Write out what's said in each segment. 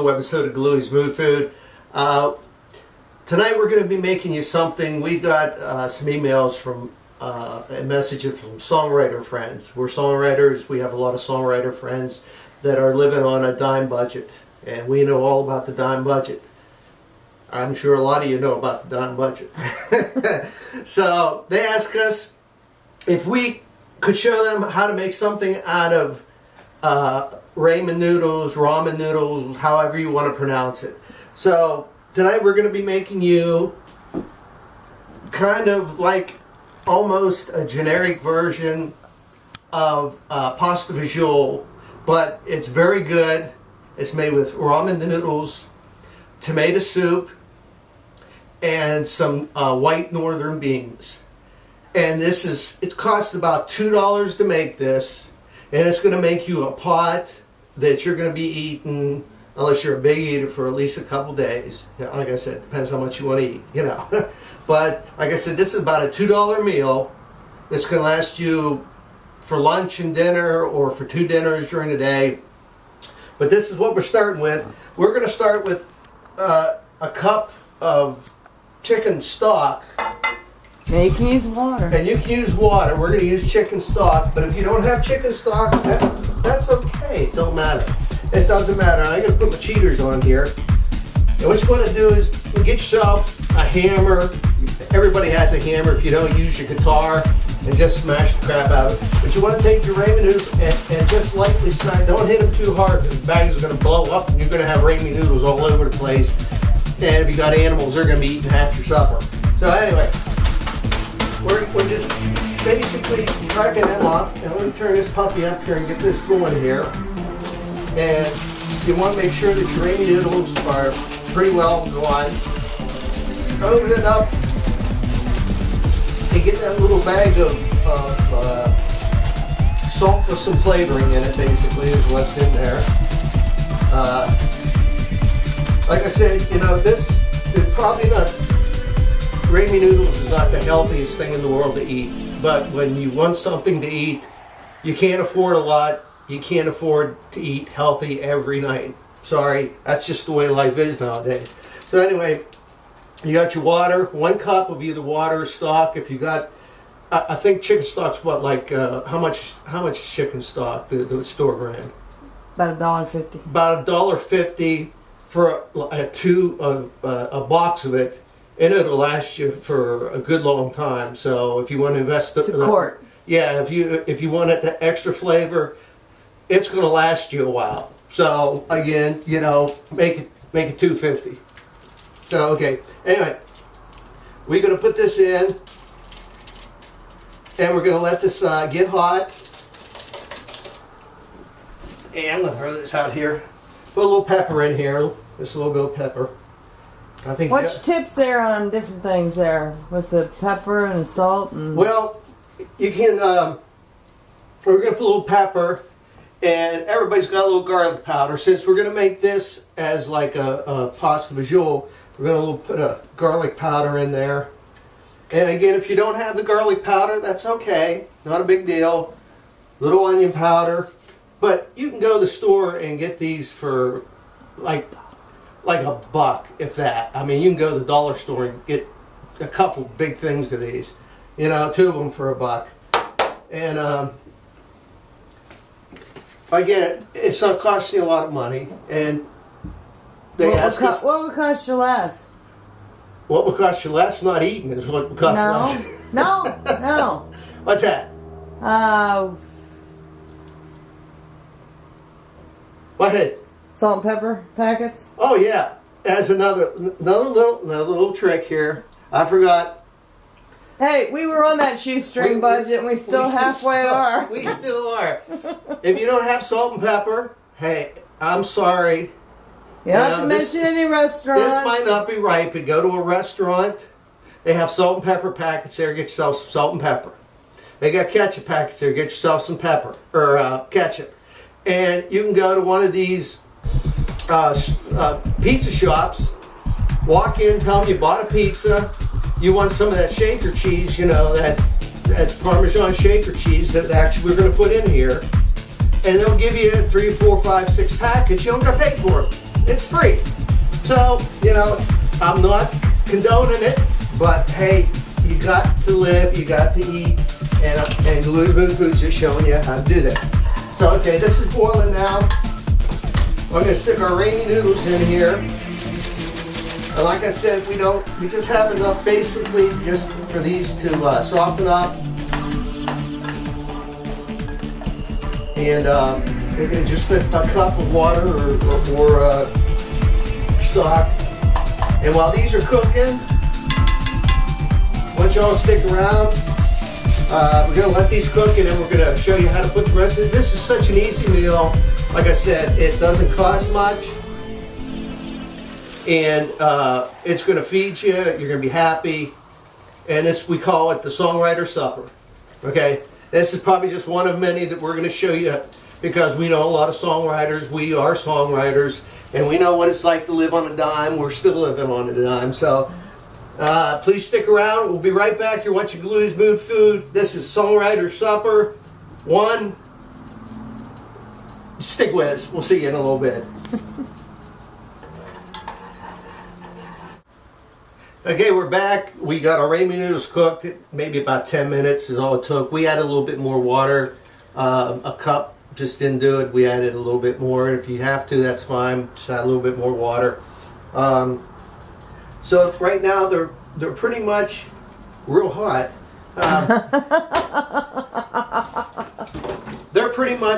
another episode of Galui's Mood Food. Tonight we're going to be making you something. We got some emails from and messages from songwriter friends. We're songwriters. We have a lot of songwriter friends that are living on a dime budget, and we know all about the dime budget. I'm sure a lot of you know about the dime budget. So they asked us if we could show them how to make something out of ramen noodles, ramen noodles, however you want to pronounce it. So tonight we're going to be making you kind of like almost a generic version of pasta visual, but it's very good. It's made with ramen noodles, tomato soup, and some white northern beans. And it costs about $2 to make this, and it's going to make you a pot that you're going to be eating, unless you're a big eater, for at least a couple days. Like I said, depends how much you want to eat, you know. But like I said, this is about a $2 meal that's going to last you for lunch and dinner, or for 2 dinners during the day. But this is what we're starting with. We're going to start with a cup of chicken stock. Now you can use water. And you can use water. We're going to use chicken stock. But if you don't have chicken stock, that's okay. It don't matter. It doesn't matter. I'm going to put my cheaters on here. And what you want to do is get yourself a hammer. Everybody has a hammer. If you don't, use your guitar and just smash the crap out of it. But you want to take your ramen noodles and just lightly smash. Don't hit them too hard, because the bags are going to blow up and you're going to have ramen noodles all over the place. And if you got animals, they're going to be eating half your supper. So anyway, we're just basically cracking them off. And let me turn this puppy up here and get this going here. And you want to make sure that your ramen noodles are pretty well dry. Open it up and get that little bag of salt with some flavoring in it, basically, is what's in there. Like I said, you know, this is probably not, ramen noodles is not the healthiest thing in the world to eat. But when you want something to eat, you can't afford a lot. You can't afford to eat healthy every night. Sorry, that's just the way life is nowadays. So anyway, you got your water, 1 cup of either water or stock. If you got, I think chicken stock's what, like, how much chicken stock, the store brand? About $1.50. About $1.50 for a box of it, and it'll last you for a good long time. So if you want to invest, it's a quart. Yeah, if you want it the extra flavor, it's going to last you a while. So again, you know, make it $2.50. So okay. Anyway, we're going to put this in, and we're going to let this get hot. And I'm going to throw this out here. Put a little pepper in here. Just a little bit of pepper. I think. What's your tips there on different things there with the pepper and salt and? Well, you can. We're going to put a little pepper, and everybody's got a little garlic powder. Since we're going to make this as like a pasta visual, we're going to put a garlic powder in there. And again, if you don't have the garlic powder, that's okay. Not a big deal. Little onion powder. But you can go to the store and get these for like $1, if that. I mean, you can go to the dollar store and get a couple big things of these. You know, 2 of them for $1. And again, it's not costing you a lot of money. And they ask us, what would cost you less? What would cost you less? Not eating is what would cost less. No. What's that? What hit? Salt and pepper packets. Oh yeah, that's another little trick here. I forgot. Hey, we were on that shoestring budget, and we still halfway are. We still are. If you don't have salt and pepper, hey, I'm sorry. You don't have to mention any restaurants. This might not be right, but go to a restaurant. They have salt and pepper packets there. Get yourself some salt and pepper. They got ketchup packets there. Get yourself some pepper or ketchup. And you can go to one of these pizza shops, walk in, tell them you bought a pizza, you want some of that shaker cheese, you know, that Parmesan shaker cheese that actually we're going to put in here, and they'll give you 3, 4, 5, 6 packets. You don't got to pay for it. It's free. So, you know, I'm not condoning it, but hey, you got to live, you got to eat, and Galui's Mood Food's just showing you how to do that. So, okay, this is boiling now. I'm gonna stick our ramen noodles in here. And like I said, we just have enough basically just for these to soften up. And just a cup of water or stock. And while these are cooking, I want y'all to stick around. We're gonna let these cook and then we're gonna show you how to put the rest of it. This is such an easy meal. Like I said, it doesn't cost much. And it's gonna feed you, you're gonna be happy. And this, we call it the Songwriter Supper. Okay? This is probably just one of many that we're gonna show you because we know a lot of songwriters, we are songwriters, and we know what it's like to live on a dime. We're still living on a dime. So please stick around. We'll be right back. You're watching Galui's Mood Food. This is Songwriter Supper 1. Stick with us. We'll see you in a little bit. Okay, we're back. We got our ramen noodles cooked. Maybe about 10 minutes is all it took. We added a little bit more water. A cup just didn't do it. We added a little bit more. If you have to, that's fine. Just add a little bit more water. So right now they're pretty much real hot.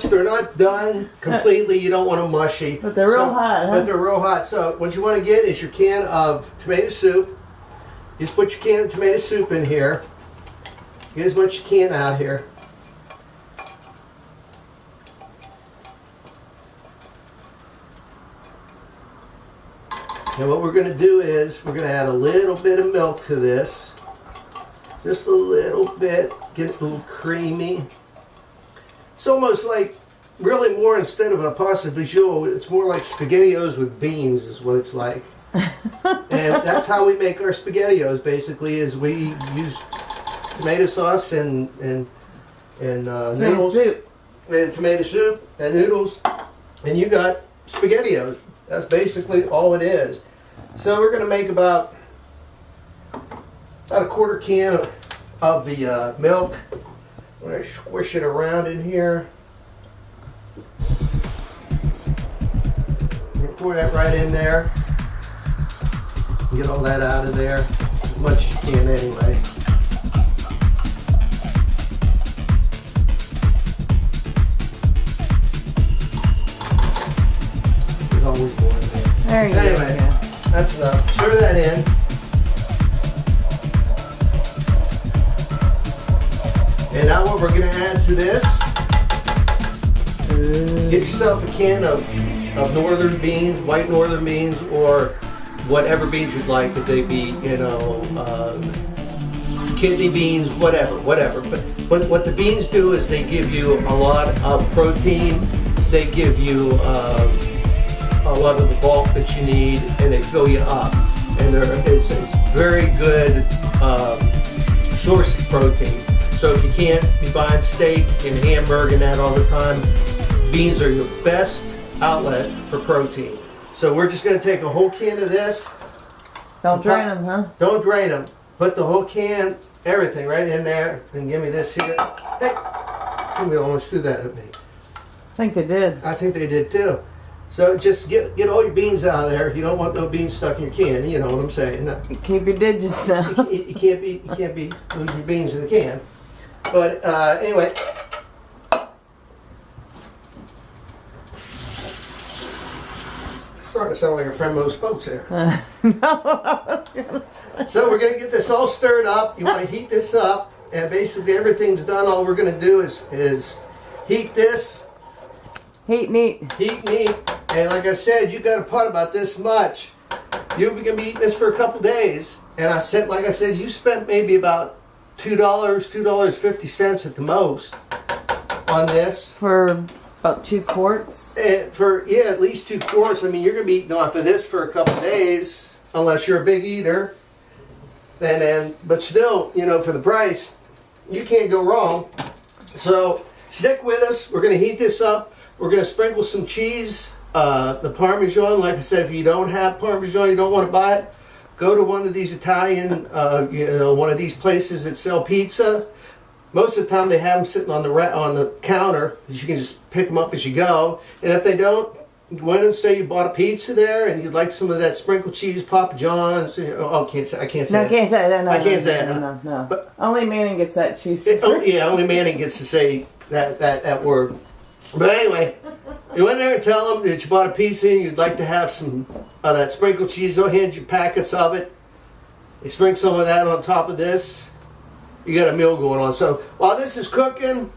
They're not done completely. You don't want them mushy. But they're real hot, huh? But they're real hot. So what you want to get is your can of tomato soup. You just put your can of tomato soup in here. Get as much as you can out here. And what we're going to do is we're going to add a little bit of milk to this. Just a little bit. Get it a little creamy. It's almost like, really more instead of a pasta visual, it's more like SpaghettiOs with beans is what it's like. And that's how we make our SpaghettiOs basically, is we use tomato sauce and noodles. Soup. And tomato soup and noodles. And you got SpaghettiOs. That's basically all it is. So we're going to make about a quarter can of the milk. I'm going to squish it around in here. Pour that right in there. Get all that out of there. As much as you can anyway. There's always more in there. There you Anyway, go. that's enough. Stir that in. And now what we're going to add to this, get yourself a can of northern beans, white northern beans, or whatever beans you'd like. If they be, kidney beans, whatever. But what the beans do is they give you a lot of protein. They give you a lot of the bulk that you need, and they fill you up. And it's very good source of protein. So if you can't be buying steak and hamburger and that all the time, beans are your best outlet for protein. So we're just going to take a whole can of this. Don't drain them, huh? Don't drain them. Put the whole can, everything right in there, and give me this here. Hey, somebody almost threw that at me. I think they did. I think they did too. So just get all your beans out of there. You don't want no beans stuck in your can. You know what I'm saying? No. Keep your digits down. You can't be losing your beans in the can. But anyway, starting to sound like a friend Mo spoke there. So we're going to get this all stirred up. You want to heat this up, and basically everything's done. All we're going to do is heat this. Heat and eat. Heat and eat. And like I said, you got a pot about this much. You're going to be eating this for a couple days. And like I said, you spent maybe about $2.50 at the most on this. For about 2 quarts? And at least 2 quarts. I mean, you're going to be eating off of this for a couple days, unless you're a big eater. But still, for the price, you can't go wrong. So stick with us. We're going to heat this up. We're going to sprinkle some cheese the Parmesan, like I said, if you don't have Parmesan, you don't want to buy it, go to one of these Italian, one of these places that sell pizza. Most of the time they have them sitting on the counter. You can just pick them up as you go. And if they don't, go in and say you bought a pizza there and you'd like some of that sprinkled cheese, Papa John's. Oh, I can't say No, that. can't say that. No, I can't say that. No. But only Manning gets that cheese. only Manning gets to say that word. But anyway, you go in there and tell them that you bought a pizza and you'd like to have some of that sprinkled cheese. They'll hand you packets of it. They sprinkle some of that on top of this. You got a meal going on. So while this is cooking,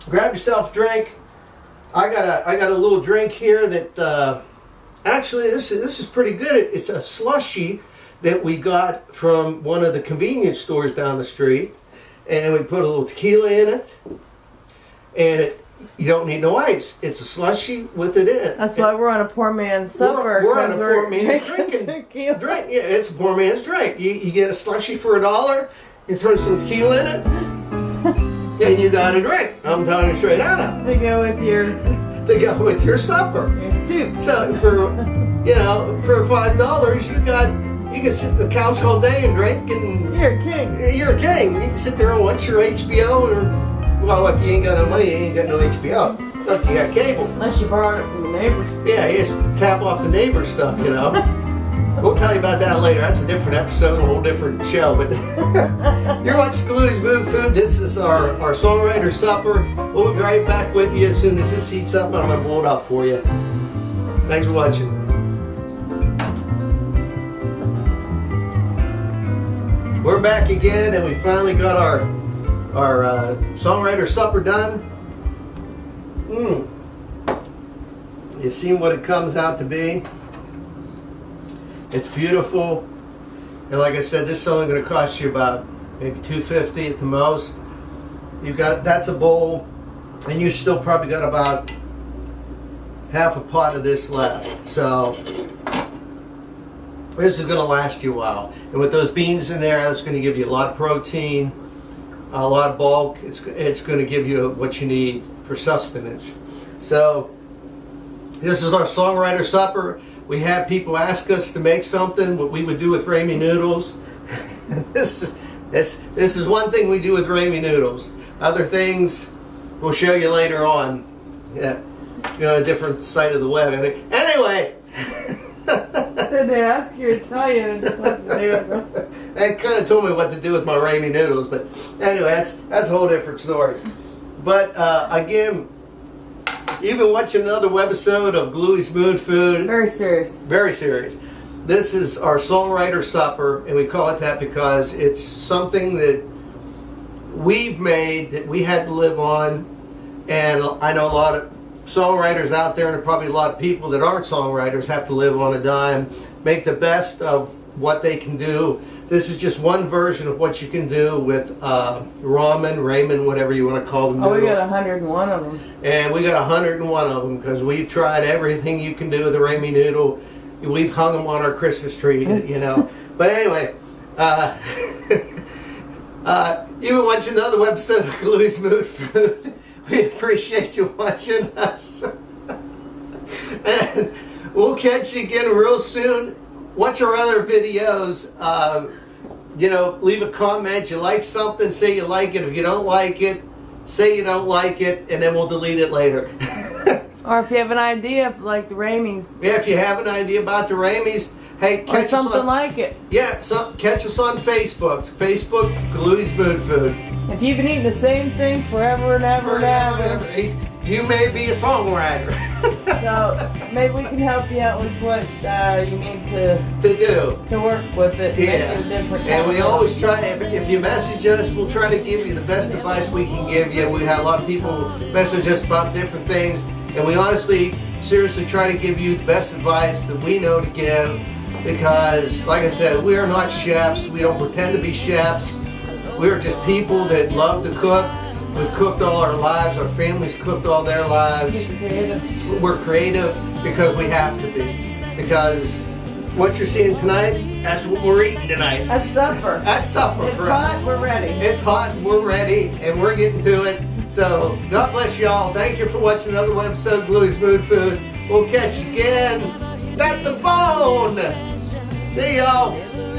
grab yourself a drink. I got a little drink here that actually this is pretty good. It's a slushy that we got from one of the convenience stores down the street, and we put a little tequila in it, and you don't need no ice. It's a slushy with it in it. That's why we're on a poor man's supper. We're on a poor man's drinking drink. Yeah, it's a poor man's drink. You get a slushy for $1. You throw some tequila in it, and you got a drink. I'm telling you straight out of it. To go with your supper. Your stoop. So for $5, you can sit on the couch all day and drink, and you're a king. You're a king. You can sit there and watch your HBO, or well, if you ain't got no money, you ain't got no HBO. Look, you got cable. Unless you borrowed it from the neighbors. Yeah, you just tap off the neighbor stuff, We'll tell you about that later. That's a different episode, a whole different show. But you're watching Galui's Mood Food. This is our Songwriter supper. We'll be right back with you as soon as this heats up, and I'm going to blow it up for you. Thanks for watching. We're back again, and we finally got our Songwriter supper done. You see what it comes out to be? It's beautiful, and like I said, this is only going to cost you about maybe $2.50 at the most. That's a bowl, and you still probably got about half a pot of this left. So this is going to last you a while, and with those beans in there, that's going to give you a lot of protein, a lot of bulk. It's going to give you what you need for sustenance. So this is our Songwriter supper. We had people ask us to make something, what we would do with Ramen Noodles. This is one thing we do with Ramen Noodles. Other things we'll show you later on. Yeah, a different side of the web. Anyway. Did they ask you to tell you what to do with them? They kind of told me what to do with my Ramen Noodles, but anyway, that's a whole different story. But again, you've been watching another webisode of Galui's Mood Food. Very serious. Very serious. This is our Songwriter supper, and we call it that because it's something that we've made that we had to live on. And I know a lot of songwriters out there, and probably a lot of people that aren't songwriters have to live on a dime, make the best of what they can do. This is just one version of what you can do with ramen, whatever you want to call them. Oh, we got 101 of them. And we got 101 of them because we've tried everything you can do with a ramen noodle. We've hung them on our Christmas tree, But anyway, you've been watching another episode of Galui's Mood Food. We appreciate you watching us. And we'll catch you again real soon. Watch our other videos. Leave a comment. You like something, say you like it. If you don't like it, say you don't like it, and then we'll delete it later. Or if you have an idea, like the Ramies. Yeah, if you have an idea about the Ramies, hey, catch or something us on, like it. Yeah, catch us on Facebook. Facebook, Galui's Mood Food. If you've been eating the same thing forever and ever and ever, you may be a songwriter. So maybe we can help you out with what you need to do to work with it. Yeah, make it different and we always try. If you message us, we'll try to give you the best advice we can give you. We have a lot of people message us about different things, and we honestly, seriously try to give you the best advice that we know to give. Because, like I said, we are not chefs. We don't pretend to be chefs. We're just people that love to cook. We've cooked all our lives. Our families cooked all their lives. We're creative because we have to be. Because what you're seeing tonight, that's what we're eating tonight. That's supper. That's supper it's for us. It's hot, we're ready. It's hot, we're ready, and we're getting to it. So, God bless y'all. Thank you for watching another episode of Galui's Mood Food. We'll catch you again. Start the phone. See y'all.